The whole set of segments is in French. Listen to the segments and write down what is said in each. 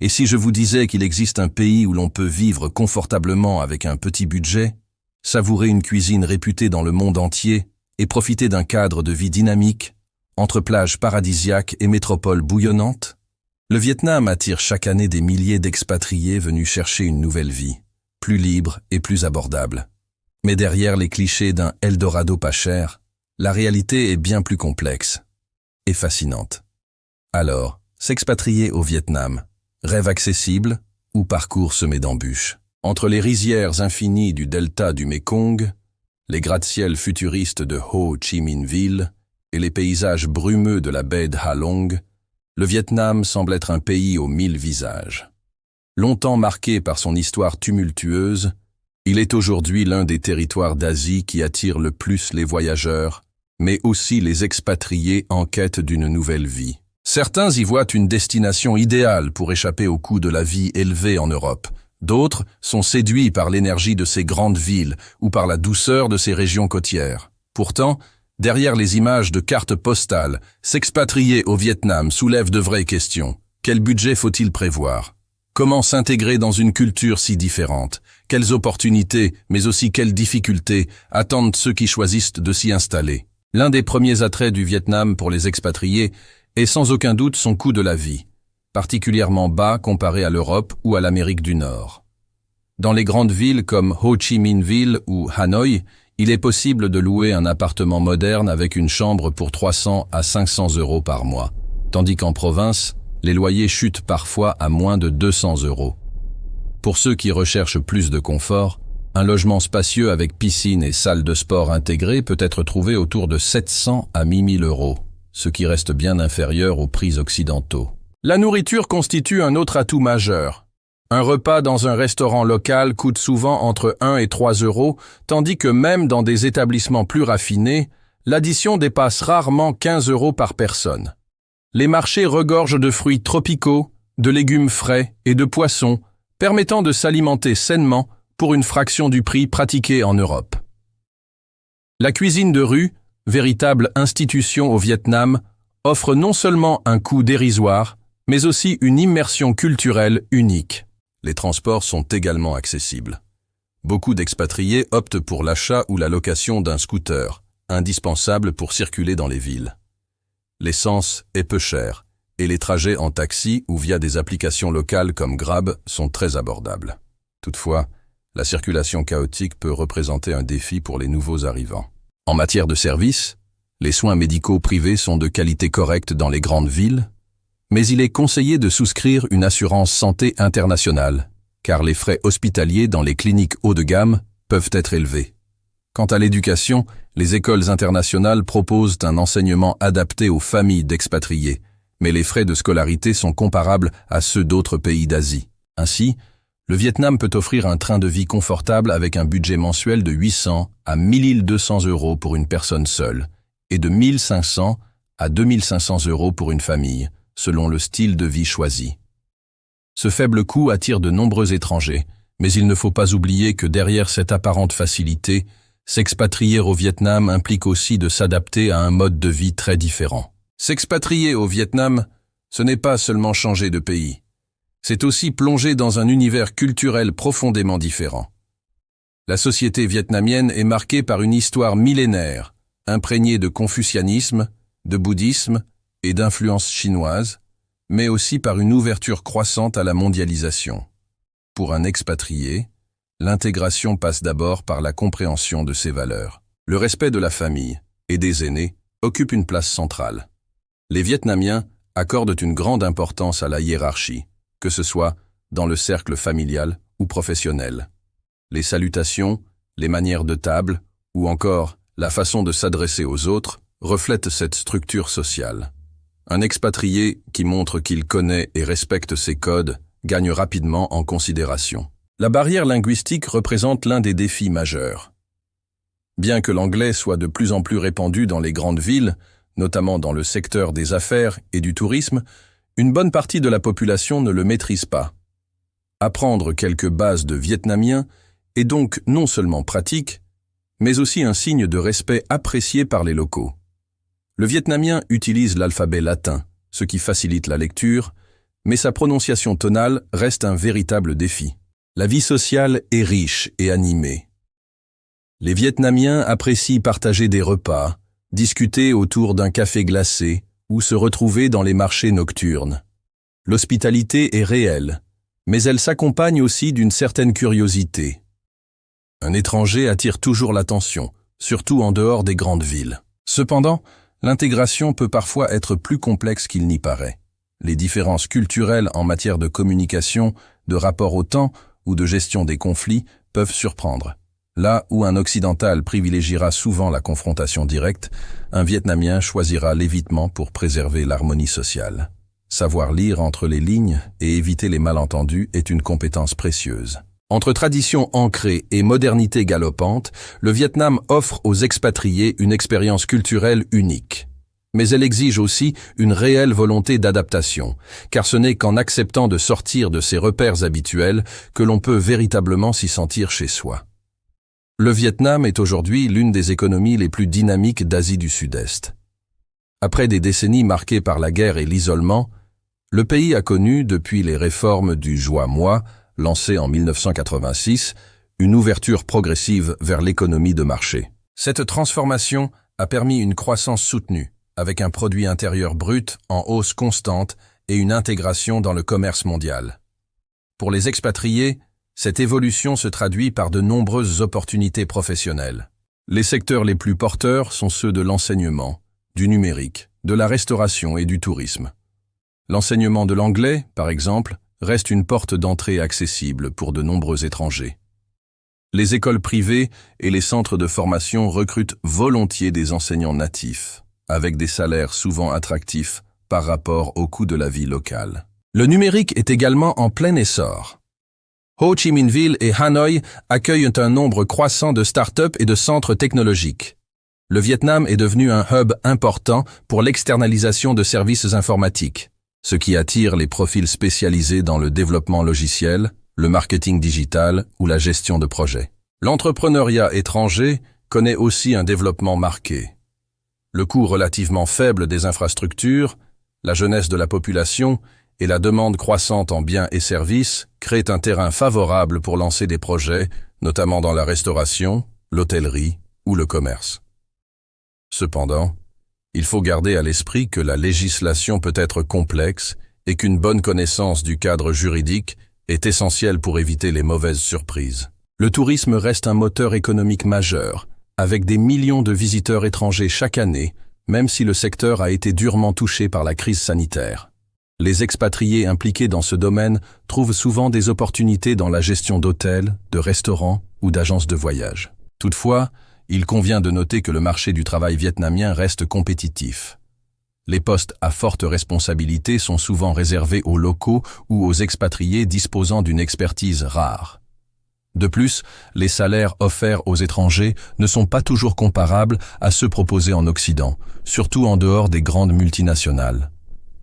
Et si je vous disais qu'il existe un pays où l'on peut vivre confortablement avec un petit budget, savourer une cuisine réputée dans le monde entier et profiter d'un cadre de vie dynamique, entre plages paradisiaques et métropoles bouillonnantes? Le Vietnam attire chaque année des milliers d'expatriés venus chercher une nouvelle vie, plus libre et plus abordable. Mais derrière les clichés d'un Eldorado pas cher, la réalité est bien plus complexe et fascinante. Alors, s'expatrier au Vietnam, rêve accessible ou parcours semé d'embûches? Entre les rizières infinies du delta du Mekong, les gratte-ciels futuristes de Ho Chi Minh Ville et les paysages brumeux de la baie de Ha Long, le Vietnam semble être un pays aux 1000 visages. Longtemps marqué par son histoire tumultueuse, il est aujourd'hui l'un des territoires d'Asie qui attire le plus les voyageurs, mais aussi les expatriés en quête d'une nouvelle vie. Certains y voient une destination idéale pour échapper au coût de la vie élevée en Europe. D'autres sont séduits par l'énergie de ces grandes villes ou par la douceur de ces régions côtières. Pourtant, derrière les images de cartes postales, s'expatrier au Vietnam soulève de vraies questions. Quel budget faut-il prévoir? Comment s'intégrer dans une culture si différente? Quelles opportunités, mais aussi quelles difficultés attendent ceux qui choisissent de s'y installer? L'un des premiers attraits du Vietnam pour les expatriés est sans aucun doute son coût de la vie, particulièrement bas comparé à l'Europe ou à l'Amérique du Nord. Dans les grandes villes comme Ho Chi Minh Ville ou Hanoï, il est possible de louer un appartement moderne avec une chambre pour 300 à 500 euros par mois, tandis qu'en province, les loyers chutent parfois à moins de 200 euros. Pour ceux qui recherchent plus de confort, un logement spacieux avec piscine et salle de sport intégrée peut être trouvé autour de 700 à 1000 euros, ce qui reste bien inférieur aux prix occidentaux. La nourriture constitue un autre atout majeur. Un repas dans un restaurant local coûte souvent entre 1 et 3 euros, tandis que même dans des établissements plus raffinés, l'addition dépasse rarement 15 euros par personne. Les marchés regorgent de fruits tropicaux, de légumes frais et de poissons, permettant de s'alimenter sainement pour une fraction du prix pratiqué en Europe. La cuisine de rue, véritable institution au Vietnam, offre non seulement un coût dérisoire, mais aussi une immersion culturelle unique. Les transports sont également accessibles. Beaucoup d'expatriés optent pour l'achat ou la location d'un scooter, indispensable pour circuler dans les villes. L'essence est peu chère, et les trajets en taxi ou via des applications locales comme Grab sont très abordables. Toutefois, la circulation chaotique peut représenter un défi pour les nouveaux arrivants. En matière de services, les soins médicaux privés sont de qualité correcte dans les grandes villes, mais il est conseillé de souscrire une assurance santé internationale, car les frais hospitaliers dans les cliniques haut de gamme peuvent être élevés. Quant à l'éducation, les écoles internationales proposent un enseignement adapté aux familles d'expatriés, mais les frais de scolarité sont comparables à ceux d'autres pays d'Asie. Ainsi, le Vietnam peut offrir un train de vie confortable avec un budget mensuel de 800 à 1200 euros pour une personne seule et de 1500 à 2500 euros pour une famille, selon le style de vie choisi. Ce faible coût attire de nombreux étrangers, mais il ne faut pas oublier que derrière cette apparente facilité, s'expatrier au Vietnam implique aussi de s'adapter à un mode de vie très différent. S'expatrier au Vietnam, ce n'est pas seulement changer de pays. C'est aussi plonger dans un univers culturel profondément différent. La société vietnamienne est marquée par une histoire millénaire, imprégnée de confucianisme, de bouddhisme et d'influences chinoises, mais aussi par une ouverture croissante à la mondialisation. Pour un expatrié, l'intégration passe d'abord par la compréhension de ses valeurs. Le respect de la famille et des aînés occupe une place centrale. Les Vietnamiens accordent une grande importance à la hiérarchie, que ce soit dans le cercle familial ou professionnel. Les salutations, les manières de table ou encore la façon de s'adresser aux autres reflètent cette structure sociale. Un expatrié qui montre qu'il connaît et respecte ces codes gagne rapidement en considération. La barrière linguistique représente l'un des défis majeurs. Bien que l'anglais soit de plus en plus répandu dans les grandes villes, notamment dans le secteur des affaires et du tourisme, une bonne partie de la population ne le maîtrise pas. Apprendre quelques bases de vietnamien est donc non seulement pratique, mais aussi un signe de respect apprécié par les locaux. Le vietnamien utilise l'alphabet latin, ce qui facilite la lecture, mais sa prononciation tonale reste un véritable défi. La vie sociale est riche et animée. Les Vietnamiens apprécient partager des repas, discuter autour d'un café glacé ou se retrouver dans les marchés nocturnes. L'hospitalité est réelle, mais elle s'accompagne aussi d'une certaine curiosité. Un étranger attire toujours l'attention, surtout en dehors des grandes villes. Cependant, l'intégration peut parfois être plus complexe qu'il n'y paraît. Les différences culturelles en matière de communication, de rapport au temps ou de gestion des conflits peuvent surprendre. Là où un occidental privilégiera souvent la confrontation directe, un Vietnamien choisira l'évitement pour préserver l'harmonie sociale. Savoir lire entre les lignes et éviter les malentendus est une compétence précieuse. Entre tradition ancrée et modernité galopante, le Vietnam offre aux expatriés une expérience culturelle unique. Mais elle exige aussi une réelle volonté d'adaptation, car ce n'est qu'en acceptant de sortir de ses repères habituels que l'on peut véritablement s'y sentir chez soi. Le Vietnam est aujourd'hui l'une des économies les plus dynamiques d'Asie du Sud-Est. Après des décennies marquées par la guerre et l'isolement, le pays a connu, depuis les réformes du Joie Moi, lancées en 1986, une ouverture progressive vers l'économie de marché. Cette transformation a permis une croissance soutenue, avec un produit intérieur brut en hausse constante et une intégration dans le commerce mondial. Pour les expatriés, cette évolution se traduit par de nombreuses opportunités professionnelles. Les secteurs les plus porteurs sont ceux de l'enseignement, du numérique, de la restauration et du tourisme. L'enseignement de l'anglais, par exemple, reste une porte d'entrée accessible pour de nombreux étrangers. Les écoles privées et les centres de formation recrutent volontiers des enseignants natifs, avec des salaires souvent attractifs par rapport au coût de la vie locale. Le numérique est également en plein essor. Ho Chi Minh Ville et Hanoï accueillent un nombre croissant de start-up et de centres technologiques. Le Vietnam est devenu un hub important pour l'externalisation de services informatiques, ce qui attire les profils spécialisés dans le développement logiciel, le marketing digital ou la gestion de projets. L'entrepreneuriat étranger connaît aussi un développement marqué. Le coût relativement faible des infrastructures, la jeunesse de la population et la demande croissante en biens et services créent un terrain favorable pour lancer des projets, notamment dans la restauration, l'hôtellerie ou le commerce. Cependant, il faut garder à l'esprit que la législation peut être complexe et qu'une bonne connaissance du cadre juridique est essentielle pour éviter les mauvaises surprises. Le tourisme reste un moteur économique majeur, avec des millions de visiteurs étrangers chaque année, même si le secteur a été durement touché par la crise sanitaire. Les expatriés impliqués dans ce domaine trouvent souvent des opportunités dans la gestion d'hôtels, de restaurants ou d'agences de voyage. Toutefois, il convient de noter que le marché du travail vietnamien reste compétitif. Les postes à forte responsabilité sont souvent réservés aux locaux ou aux expatriés disposant d'une expertise rare. De plus, les salaires offerts aux étrangers ne sont pas toujours comparables à ceux proposés en Occident, surtout en dehors des grandes multinationales.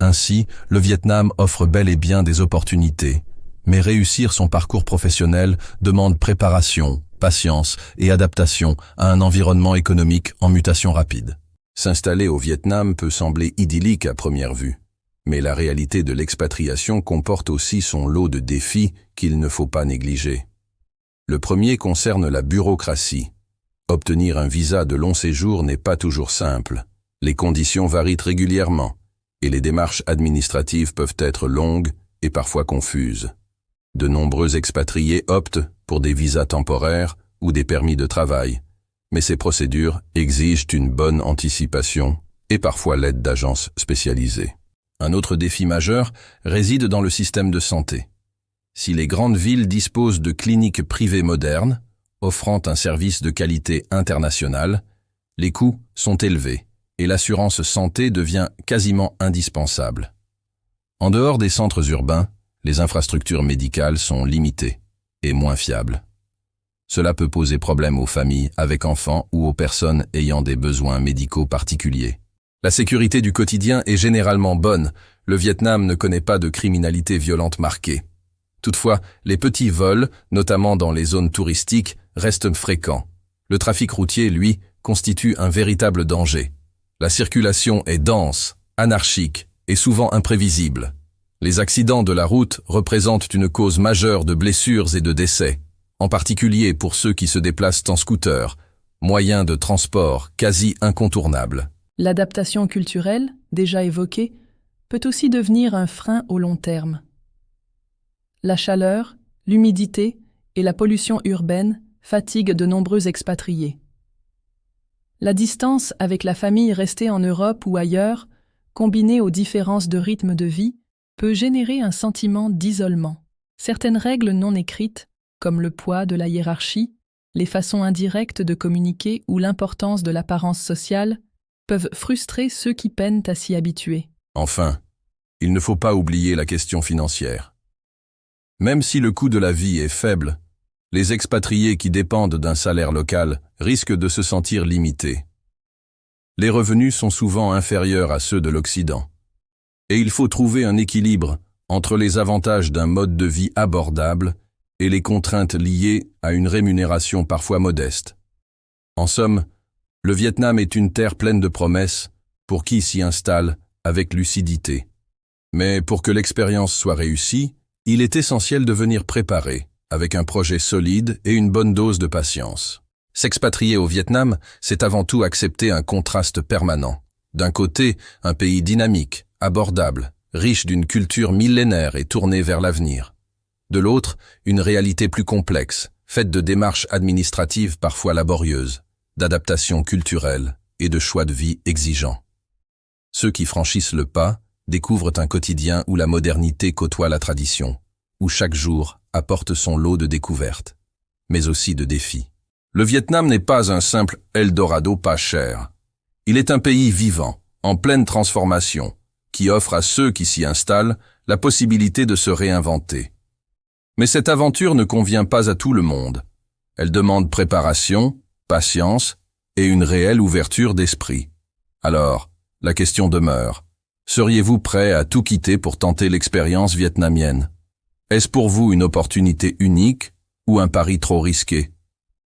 Ainsi, le Vietnam offre bel et bien des opportunités, mais réussir son parcours professionnel demande préparation, patience et adaptation à un environnement économique en mutation rapide. S'installer au Vietnam peut sembler idyllique à première vue, mais la réalité de l'expatriation comporte aussi son lot de défis qu'il ne faut pas négliger. Le premier concerne la bureaucratie. Obtenir un visa de long séjour n'est pas toujours simple. Les conditions varient régulièrement, et les démarches administratives peuvent être longues et parfois confuses. De nombreux expatriés optent pour des visas temporaires ou des permis de travail, mais ces procédures exigent une bonne anticipation et parfois l'aide d'agences spécialisées. Un autre défi majeur réside dans le système de santé. Si les grandes villes disposent de cliniques privées modernes, offrant un service de qualité internationale, les coûts sont élevés et l'assurance santé devient quasiment indispensable. En dehors des centres urbains, les infrastructures médicales sont limitées et moins fiables. Cela peut poser problème aux familles avec enfants ou aux personnes ayant des besoins médicaux particuliers. La sécurité du quotidien est généralement bonne. Le Vietnam ne connaît pas de criminalité violente marquée. Toutefois, les petits vols, notamment dans les zones touristiques, restent fréquents. Le trafic routier, lui, constitue un véritable danger. La circulation est dense, anarchique et souvent imprévisible. Les accidents de la route représentent une cause majeure de blessures et de décès, en particulier pour ceux qui se déplacent en scooter, moyen de transport quasi incontournable. L'adaptation culturelle, déjà évoquée, peut aussi devenir un frein au long terme. La chaleur, l'humidité et la pollution urbaine fatiguent de nombreux expatriés. La distance avec la famille restée en Europe ou ailleurs, combinée aux différences de rythme de vie, peut générer un sentiment d'isolement. Certaines règles non écrites, comme le poids de la hiérarchie, les façons indirectes de communiquer ou l'importance de l'apparence sociale, peuvent frustrer ceux qui peinent à s'y habituer. Enfin, il ne faut pas oublier la question financière. Même si le coût de la vie est faible, les expatriés qui dépendent d'un salaire local risquent de se sentir limités. Les revenus sont souvent inférieurs à ceux de l'Occident. Et il faut trouver un équilibre entre les avantages d'un mode de vie abordable et les contraintes liées à une rémunération parfois modeste. En somme, le Vietnam est une terre pleine de promesses pour qui s'y installe avec lucidité. Mais pour que l'expérience soit réussie, il est essentiel de venir préparé, avec un projet solide et une bonne dose de patience. S'expatrier au Vietnam, c'est avant tout accepter un contraste permanent. D'un côté, un pays dynamique, abordable, riche d'une culture millénaire et tournée vers l'avenir. De l'autre, une réalité plus complexe, faite de démarches administratives parfois laborieuses, d'adaptations culturelles et de choix de vie exigeants. Ceux qui franchissent le pas découvrent un quotidien où la modernité côtoie la tradition, où chaque jour apporte son lot de découvertes, mais aussi de défis. Le Vietnam n'est pas un simple Eldorado pas cher. Il est un pays vivant, en pleine transformation, qui offre à ceux qui s'y installent la possibilité de se réinventer. Mais cette aventure ne convient pas à tout le monde. Elle demande préparation, patience et une réelle ouverture d'esprit. Alors, la question demeure. Seriez-vous prêt à tout quitter pour tenter l'expérience vietnamienne? Est-ce pour vous une opportunité unique ou un pari trop risqué?